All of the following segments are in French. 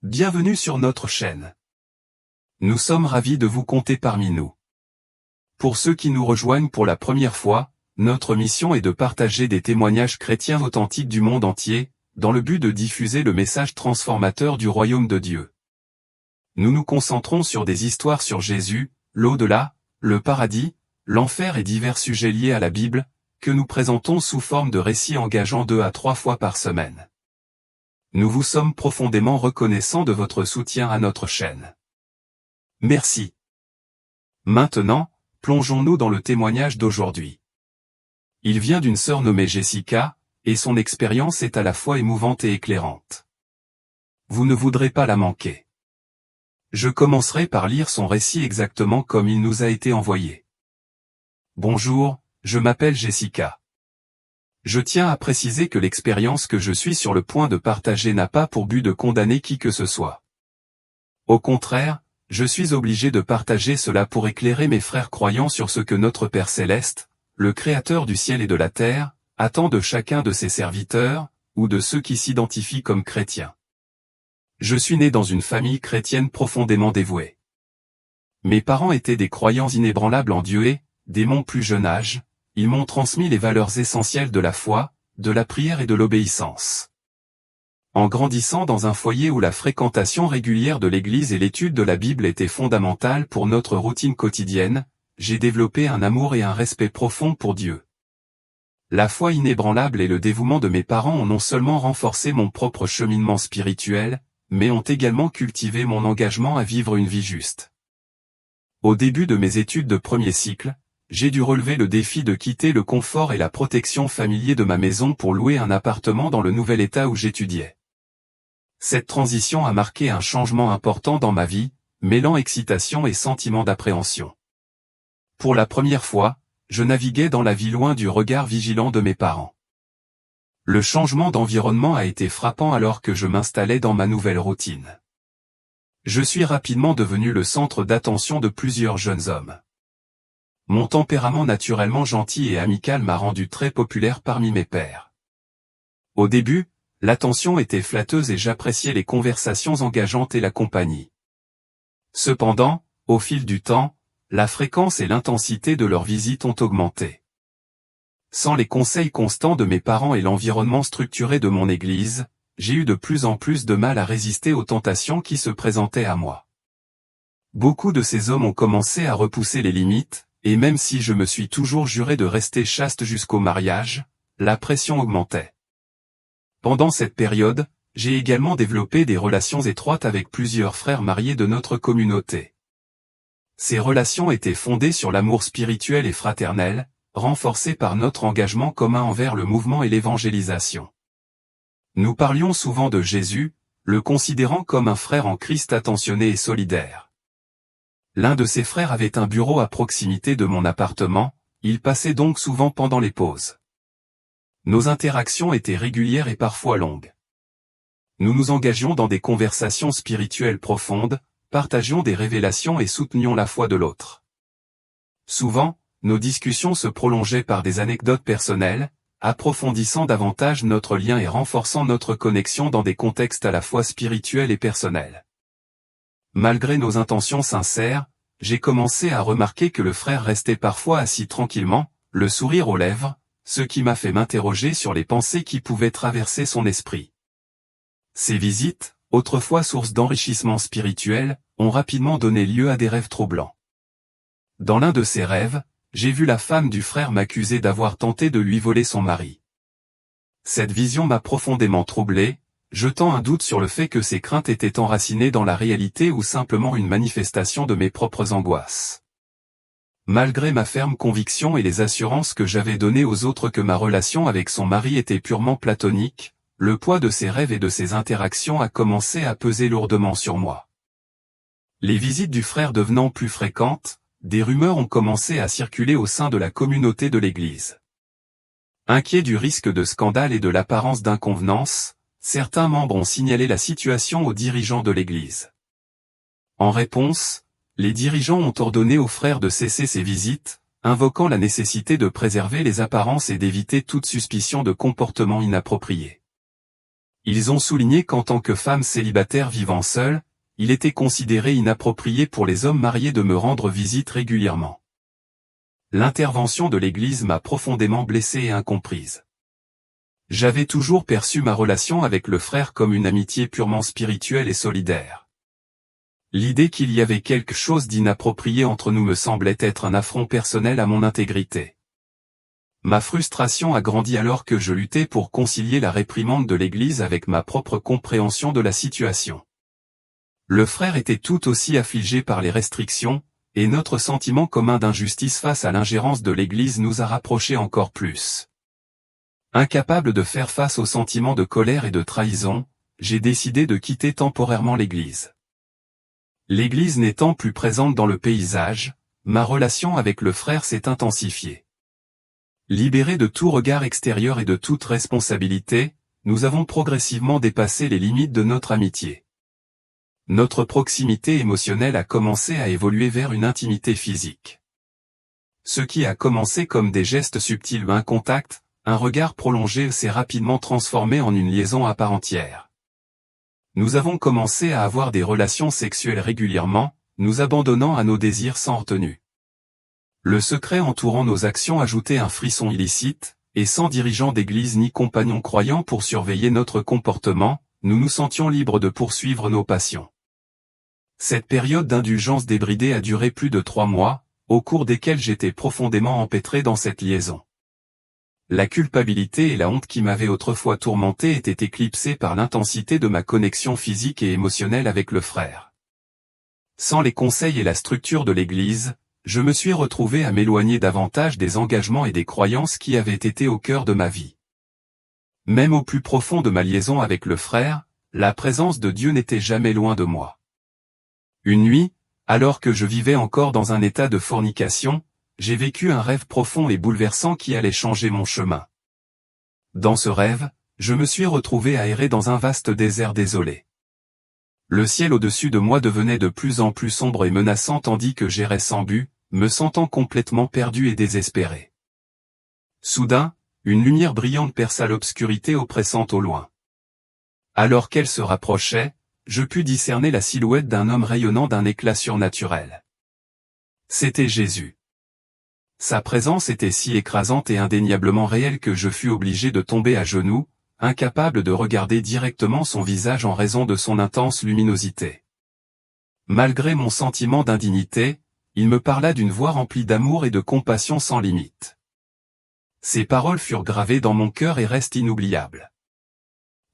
Bienvenue sur notre chaîne. Nous sommes ravis de vous compter parmi nous. Pour ceux qui nous rejoignent pour la première fois, notre mission est de partager des témoignages chrétiens authentiques du monde entier, dans le but de diffuser le message transformateur du royaume de Dieu. Nous nous concentrons sur des histoires sur Jésus, l'au-delà, le paradis, l'enfer et divers sujets liés à la Bible, que nous présentons sous forme de récits engageant 2 à 3 fois par semaine. Nous vous sommes profondément reconnaissants de votre soutien à notre chaîne. Merci. Maintenant, plongeons-nous dans le témoignage d'aujourd'hui. Il vient d'une sœur nommée Jessica, et son expérience est à la fois émouvante et éclairante. Vous ne voudrez pas la manquer. Je commencerai par lire son récit exactement comme il nous a été envoyé. Bonjour, je m'appelle Jessica. Je tiens à préciser que l'expérience que je suis sur le point de partager n'a pas pour but de condamner qui que ce soit. Au contraire, je suis obligé de partager cela pour éclairer mes frères croyants sur ce que notre Père Céleste, le Créateur du ciel et de la terre, attend de chacun de ses serviteurs, ou de ceux qui s'identifient comme chrétiens. Je suis né dans une famille chrétienne profondément dévouée. Mes parents étaient des croyants inébranlables en Dieu et, dès mon plus jeune âge, ils m'ont transmis les valeurs essentielles de la foi, de la prière et de l'obéissance. En grandissant dans un foyer où la fréquentation régulière de l'Église et l'étude de la Bible étaient fondamentales pour notre routine quotidienne, j'ai développé un amour et un respect profond pour Dieu. La foi inébranlable et le dévouement de mes parents ont non seulement renforcé mon propre cheminement spirituel, mais ont également cultivé mon engagement à vivre une vie juste. Au début de mes études de premier cycle, j'ai dû relever le défi de quitter le confort et la protection familier de ma maison pour louer un appartement dans le nouvel état où j'étudiais. Cette transition a marqué un changement important dans ma vie, mêlant excitation et sentiment d'appréhension. Pour la première fois, je naviguais dans la vie loin du regard vigilant de mes parents. Le changement d'environnement a été frappant alors que je m'installais dans ma nouvelle routine. Je suis rapidement devenu le centre d'attention de plusieurs jeunes hommes. Mon tempérament naturellement gentil et amical m'a rendu très populaire parmi mes pairs. Au début, l'attention était flatteuse et j'appréciais les conversations engageantes et la compagnie. Cependant, au fil du temps, la fréquence et l'intensité de leurs visites ont augmenté. Sans les conseils constants de mes parents et l'environnement structuré de mon église, j'ai eu de plus en plus de mal à résister aux tentations qui se présentaient à moi. Beaucoup de ces hommes ont commencé à repousser les limites, et même si je me suis toujours juré de rester chaste jusqu'au mariage, la pression augmentait. Pendant cette période, j'ai également développé des relations étroites avec plusieurs frères mariés de notre communauté. Ces relations étaient fondées sur l'amour spirituel et fraternel, renforcé par notre engagement commun envers le mouvement et l'évangélisation. Nous parlions souvent de Jésus, le considérant comme un frère en Christ attentionné et solidaire. L'un de ses frères avait un bureau à proximité de mon appartement, il passait donc souvent pendant les pauses. Nos interactions étaient régulières et parfois longues. Nous nous engagions dans des conversations spirituelles profondes, partagions des révélations et soutenions la foi de l'autre. Souvent, nos discussions se prolongeaient par des anecdotes personnelles, approfondissant davantage notre lien et renforçant notre connexion dans des contextes à la fois spirituels et personnels. Malgré nos intentions sincères, j'ai commencé à remarquer que le frère restait parfois assis tranquillement, le sourire aux lèvres, ce qui m'a fait m'interroger sur les pensées qui pouvaient traverser son esprit. Ces visites, autrefois source d'enrichissement spirituel, ont rapidement donné lieu à des rêves troublants. Dans l'un de ces rêves, j'ai vu la femme du frère m'accuser d'avoir tenté de lui voler son mari. Cette vision m'a profondément troublé, jetant un doute sur le fait que ces craintes étaient enracinées dans la réalité ou simplement une manifestation de mes propres angoisses. Malgré ma ferme conviction et les assurances que j'avais données aux autres que ma relation avec son mari était purement platonique, le poids de ces rêves et de ces interactions a commencé à peser lourdement sur moi. Les visites du frère devenant plus fréquentes, des rumeurs ont commencé à circuler au sein de la communauté de l'Église. Inquiets du risque de scandale et de l'apparence d'inconvenance, certains membres ont signalé la situation aux dirigeants de l'Église. En réponse, les dirigeants ont ordonné aux frères de cesser ces visites, invoquant la nécessité de préserver les apparences et d'éviter toute suspicion de comportement inapproprié. Ils ont souligné qu'en tant que femme célibataire vivant seule, il était considéré inapproprié pour les hommes mariés de me rendre visite régulièrement. L'intervention de l'Église m'a profondément blessé et incomprise. J'avais toujours perçu ma relation avec le frère comme une amitié purement spirituelle et solidaire. L'idée qu'il y avait quelque chose d'inapproprié entre nous me semblait être un affront personnel à mon intégrité. Ma frustration a grandi alors que je luttais pour concilier la réprimande de l'Église avec ma propre compréhension de la situation. Le frère était tout aussi affligé par les restrictions, et notre sentiment commun d'injustice face à l'ingérence de l'Église nous a rapprochés encore plus. Incapable de faire face aux sentiments de colère et de trahison, j'ai décidé de quitter temporairement l'Église. L'Église n'étant plus présente dans le paysage, ma relation avec le frère s'est intensifiée. Libérés de tout regard extérieur et de toute responsabilité, nous avons progressivement dépassé les limites de notre amitié. Notre proximité émotionnelle a commencé à évoluer vers une intimité physique. Ce qui a commencé comme des gestes subtils ou un contact, un regard prolongé s'est rapidement transformé en une liaison à part entière. Nous avons commencé à avoir des relations sexuelles régulièrement, nous abandonnant à nos désirs sans retenue. Le secret entourant nos actions ajoutait un frisson illicite, et sans dirigeant d'église ni compagnon croyant pour surveiller notre comportement, nous nous sentions libres de poursuivre nos passions. Cette période d'indulgence débridée a duré plus de 3 mois, au cours desquels j'étais profondément empêtré dans cette liaison. La culpabilité et la honte qui m'avaient autrefois tourmenté étaient éclipsées par l'intensité de ma connexion physique et émotionnelle avec le frère. Sans les conseils et la structure de l'Église, je me suis retrouvé à m'éloigner davantage des engagements et des croyances qui avaient été au cœur de ma vie. Même au plus profond de ma liaison avec le frère, la présence de Dieu n'était jamais loin de moi. Une nuit, alors que je vivais encore dans un état de fornication, j'ai vécu un rêve profond et bouleversant qui allait changer mon chemin. Dans ce rêve, je me suis retrouvé à errer dans un vaste désert désolé. Le ciel au-dessus de moi devenait de plus en plus sombre et menaçant tandis que j'errais sans but, me sentant complètement perdu et désespéré. Soudain, une lumière brillante perça l'obscurité oppressante au loin. Alors qu'elle se rapprochait, je pus discerner la silhouette d'un homme rayonnant d'un éclat surnaturel. C'était Jésus. Sa présence était si écrasante et indéniablement réelle que je fus obligé de tomber à genoux, incapable de regarder directement son visage en raison de son intense luminosité. Malgré mon sentiment d'indignité, il me parla d'une voix remplie d'amour et de compassion sans limite. Ses paroles furent gravées dans mon cœur et restent inoubliables.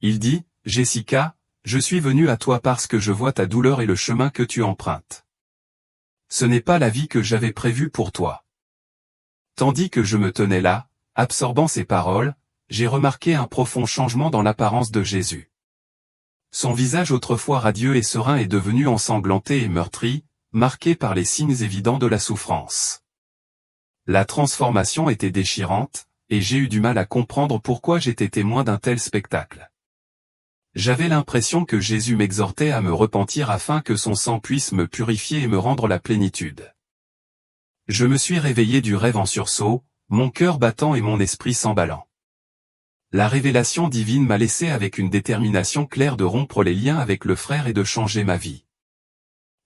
Il dit, « Jessica, je suis venu à toi parce que je vois ta douleur et le chemin que tu empruntes. Ce n'est pas la vie que j'avais prévue pour toi. » Tandis que je me tenais là, absorbant ses paroles, j'ai remarqué un profond changement dans l'apparence de Jésus. Son visage autrefois radieux et serein est devenu ensanglanté et meurtri, marqué par les signes évidents de la souffrance. La transformation était déchirante, et j'ai eu du mal à comprendre pourquoi j'étais témoin d'un tel spectacle. J'avais l'impression que Jésus m'exhortait à me repentir afin que son sang puisse me purifier et me rendre la plénitude. Je me suis réveillé du rêve en sursaut, mon cœur battant et mon esprit s'emballant. La révélation divine m'a laissé avec une détermination claire de rompre les liens avec le frère et de changer ma vie.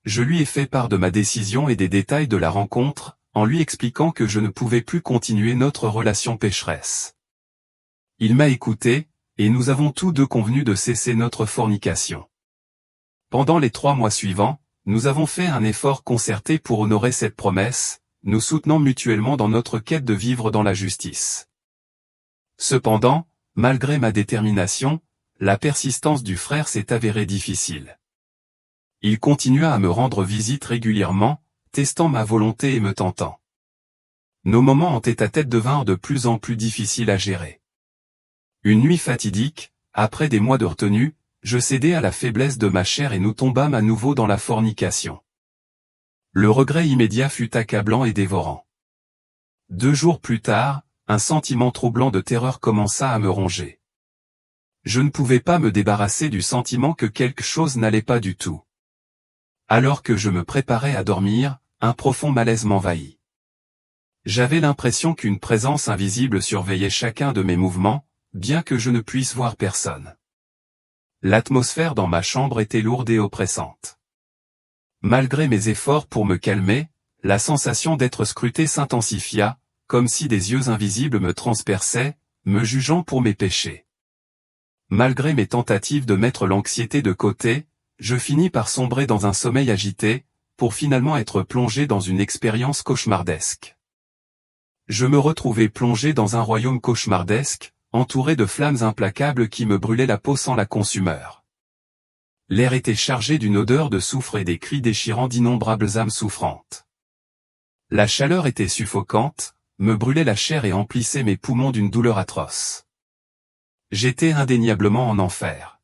Je lui ai fait part de ma décision et des détails de la rencontre, en lui expliquant que je ne pouvais plus continuer notre relation pécheresse. Il m'a écouté, et nous avons tous deux convenu de cesser notre fornication. Pendant les 3 mois suivants, nous avons fait un effort concerté pour honorer cette promesse, nous soutenant mutuellement dans notre quête de vivre dans la justice. Cependant, malgré ma détermination, la persistance du frère s'est avérée difficile. Il continua à me rendre visite régulièrement, testant ma volonté et me tentant. Nos moments en tête-à-tête devinrent de plus en plus difficiles à gérer. Une nuit fatidique, après des mois de retenue, je cédai à la faiblesse de ma chair et nous tombâmes à nouveau dans la fornication. Le regret immédiat fut accablant et dévorant. 2 jours plus tard, un sentiment troublant de terreur commença à me ronger. Je ne pouvais pas me débarrasser du sentiment que quelque chose n'allait pas du tout. Alors que je me préparais à dormir, un profond malaise m'envahit. J'avais l'impression qu'une présence invisible surveillait chacun de mes mouvements, bien que je ne puisse voir personne. L'atmosphère dans ma chambre était lourde et oppressante. Malgré mes efforts pour me calmer, la sensation d'être scruté s'intensifia, comme si des yeux invisibles me transperçaient, me jugeant pour mes péchés. Malgré mes tentatives de mettre l'anxiété de côté, je finis par sombrer dans un sommeil agité, pour finalement être plongé dans une expérience cauchemardesque. Je me retrouvais plongé dans un royaume cauchemardesque, entouré de flammes implacables qui me brûlaient la peau sans la consumeur. L'air était chargé d'une odeur de soufre et des cris déchirants d'innombrables âmes souffrantes. La chaleur était suffocante, me brûlait la chair et emplissait mes poumons d'une douleur atroce. J'étais indéniablement en enfer.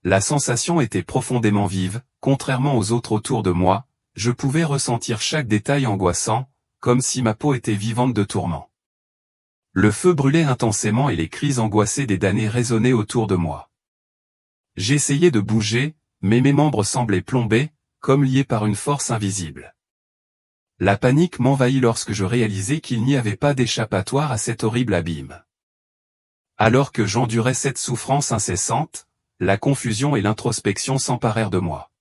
La sensation était profondément vive, contrairement aux autres autour de moi, je pouvais ressentir chaque détail angoissant, comme si ma peau était vivante de tourments. Le feu brûlait intensément et les cris angoissés des damnés résonnaient autour de moi. J'essayais de bouger, mais mes membres semblaient plombés, comme liés par une force invisible. La panique m'envahit lorsque je réalisai qu'il n'y avait pas d'échappatoire à cet horrible abîme. Alors que j'endurais cette souffrance incessante, la confusion et l'introspection s'emparèrent de moi.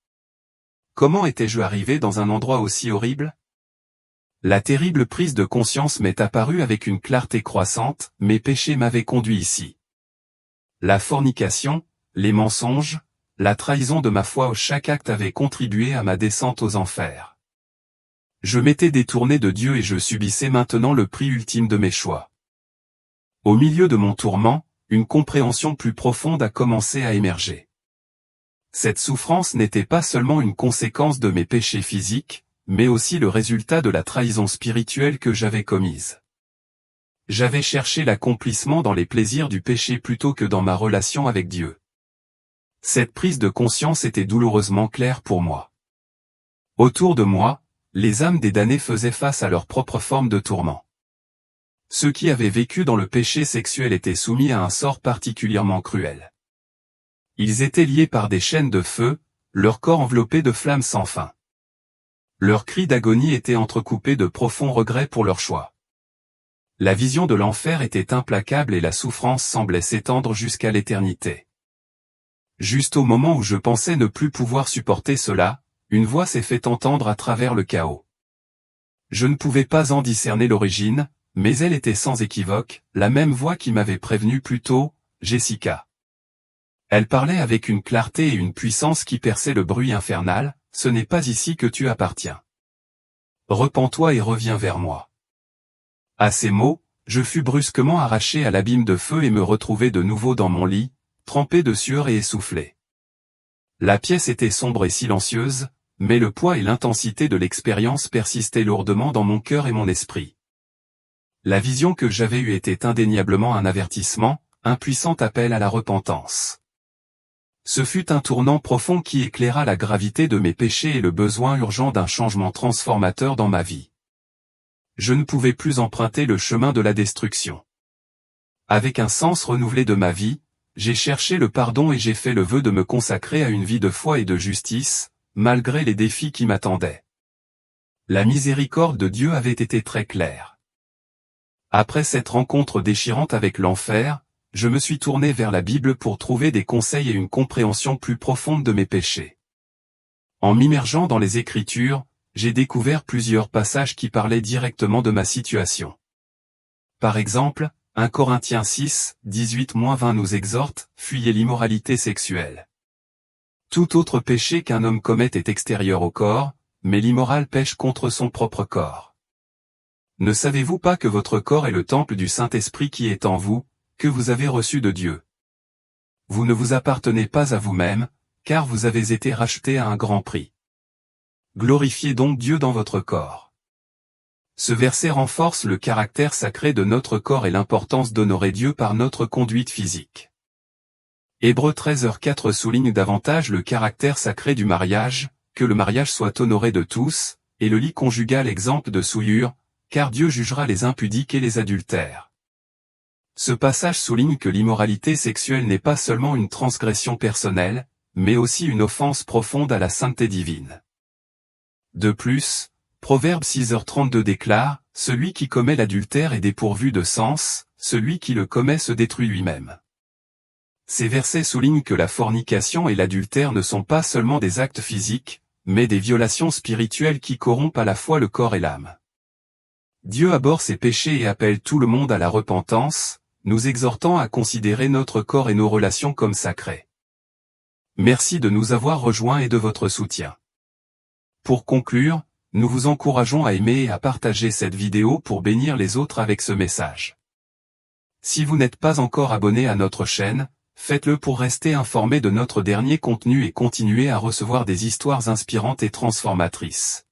Comment étais-je arrivé dans un endroit aussi horrible ? La terrible prise de conscience m'est apparue avec une clarté croissante, mes péchés m'avaient conduit ici. La fornication, les mensonges, la trahison de ma foi, chaque acte avait contribué à ma descente aux enfers. Je m'étais détourné de Dieu et je subissais maintenant le prix ultime de mes choix. Au milieu de mon tourment, une compréhension plus profonde a commencé à émerger. Cette souffrance n'était pas seulement une conséquence de mes péchés physiques, mais aussi le résultat de la trahison spirituelle que j'avais commise. J'avais cherché l'accomplissement dans les plaisirs du péché plutôt que dans ma relation avec Dieu. Cette prise de conscience était douloureusement claire pour moi. Autour de moi, les âmes des damnés faisaient face à leur propre forme de tourment. Ceux qui avaient vécu dans le péché sexuel étaient soumis à un sort particulièrement cruel. Ils étaient liés par des chaînes de feu, leur corps enveloppé de flammes sans fin. Leurs cris d'agonie étaient entrecoupés de profonds regrets pour leur choix. La vision de l'enfer était implacable et la souffrance semblait s'étendre jusqu'à l'éternité. Juste au moment où je pensais ne plus pouvoir supporter cela, une voix s'est fait entendre à travers le chaos. Je ne pouvais pas en discerner l'origine, mais elle était sans équivoque, la même voix qui m'avait prévenu plus tôt, Jessica. Elle parlait avec une clarté et une puissance qui perçaient le bruit infernal. Ce n'est pas ici que tu appartiens. Repens-toi et reviens vers moi. À ces mots, je fus brusquement arraché à l'abîme de feu et me retrouvai de nouveau dans mon lit, trempé de sueur et essoufflé. La pièce était sombre et silencieuse, mais le poids et l'intensité de l'expérience persistaient lourdement dans mon cœur et mon esprit. La vision que j'avais eue était indéniablement un avertissement, un puissant appel à la repentance. Ce fut un tournant profond qui éclaira la gravité de mes péchés et le besoin urgent d'un changement transformateur dans ma vie. Je ne pouvais plus emprunter le chemin de la destruction. Avec un sens renouvelé de ma vie, j'ai cherché le pardon et j'ai fait le vœu de me consacrer à une vie de foi et de justice, malgré les défis qui m'attendaient. La miséricorde de Dieu avait été très claire. Après cette rencontre déchirante avec l'enfer, je me suis tourné vers la Bible pour trouver des conseils et une compréhension plus profonde de mes péchés. En m'immergeant dans les Écritures, j'ai découvert plusieurs passages qui parlaient directement de ma situation. Par exemple, 1 Corinthiens 6, 18-20 nous exhorte, « Fuyez l'immoralité sexuelle. Tout autre péché qu'un homme commet est extérieur au corps, mais l'immoral pêche contre son propre corps. Ne savez-vous pas que votre corps est le temple du Saint-Esprit qui est en vous, que vous avez reçu de Dieu. Vous ne vous appartenez pas à vous-même, car vous avez été rachetés à un grand prix. Glorifiez donc Dieu dans votre corps. » Ce verset renforce le caractère sacré de notre corps et l'importance d'honorer Dieu par notre conduite physique. Hébreux 13h4 souligne davantage le caractère sacré du mariage, que le mariage soit honoré de tous, et le lit conjugal exempt de souillure, car Dieu jugera les impudiques et les adultères. Ce passage souligne que l'immoralité sexuelle n'est pas seulement une transgression personnelle, mais aussi une offense profonde à la sainteté divine. De plus, Proverbe 6h32 déclare, « Celui qui commet l'adultère est dépourvu de sens, celui qui le commet se détruit lui-même. » Ces versets soulignent que la fornication et l'adultère ne sont pas seulement des actes physiques, mais des violations spirituelles qui corrompent à la fois le corps et l'âme. Dieu abhorre ces péchés et appelle tout le monde à la repentance, nous exhortant à considérer notre corps et nos relations comme sacrés. Merci de nous avoir rejoints et de votre soutien. Pour conclure, nous vous encourageons à aimer et à partager cette vidéo pour bénir les autres avec ce message. Si vous n'êtes pas encore abonné à notre chaîne, faites-le pour rester informé de notre dernier contenu et continuer à recevoir des histoires inspirantes et transformatrices.